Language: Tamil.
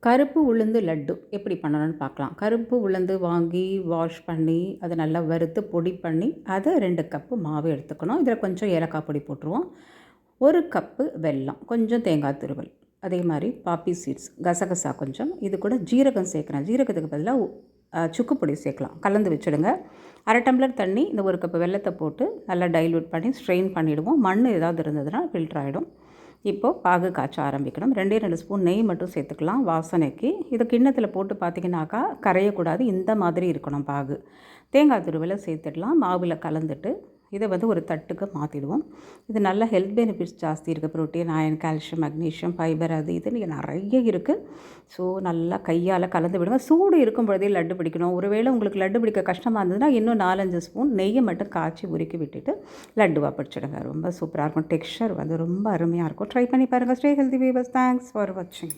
கருப்பு உளுந்து லட்டு எப்படி பண்ணணும்னு பார்க்கலாம். கருப்பு உளுந்து வாங்கி வாஷ் பண்ணி அதை நல்லா வறுத்து பொடி பண்ணி அதை 2 கப்பு மாவு எடுத்துக்கணும். இதில் கொஞ்சம் ஏலக்காய் பொடி போட்டுருவோம். 1 கப்பு வெல்லம், கொஞ்சம் தேங்காய் துருவல், அதே மாதிரி பாப்பி சீட்ஸ், கசகசா கொஞ்சம், இது கூட ஜீரகம் சேர்க்குறேன். ஜீரகத்துக்கு பதிலாக சுக்கு பொடி சேர்க்கலாம். கலந்து வச்சுடுங்க. 1/2 டம்ளர் தண்ணி, இந்த 1 கப்பு வெல்லத்தை போட்டு நல்லா டைல்யூட் பண்ணி ஸ்ட்ரெயின் பண்ணிவிடுவோம். மண் ஏதாவது இருந்ததுன்னா ஃபில்டர் ஆகிடும். இப்போது பாகு காய்ச்ச ஆரம்பிக்கணும். 2 ஸ்பூன் நெய் மட்டும் சேர்த்துக்கலாம் வாசனைக்கு. இதை கிண்ணத்தில் போட்டு பார்த்திங்கனாக்கா கரையக்கூடாது, இந்த மாதிரி இருக்கணும் பாகு. தேங்காய் துருவலை சேர்த்துடலாம். மாவில் கலந்துட்டு இதை ஒரு தட்டுக்கு மாற்றிடுவோம். இது நல்ல ஹெல்த் பெனிஃபிட்ஸ் ஜாஸ்தி இருக்குது. Protein, iron, calcium, magnesium, fibre, அது இதுன்னு நிறைய இருக்குது. ஸோ நல்லா கையால் கலந்து விடுங்க. சூடு இருக்கும் பொழுதே லட்டு பிடிக்கணும். ஒருவேளை உங்களுக்கு லட்டு பிடிக்க கஷ்டமாக இருந்ததுன்னா இன்னும் 4-5 ஸ்பூன் நெய்யை மட்டும் காய்ச்சி உருக்கி விட்டுட்டு லட்டுவாக பிடிச்சிடுங்க. ரொம்ப சூப்பராக இருக்கும். டெக்ஸ்சர் ரொம்ப அருமையாக இருக்கும். ட்ரை பண்ணி பாருங்கள். Stay healthy viewers. Thanks for வாட்சிங்.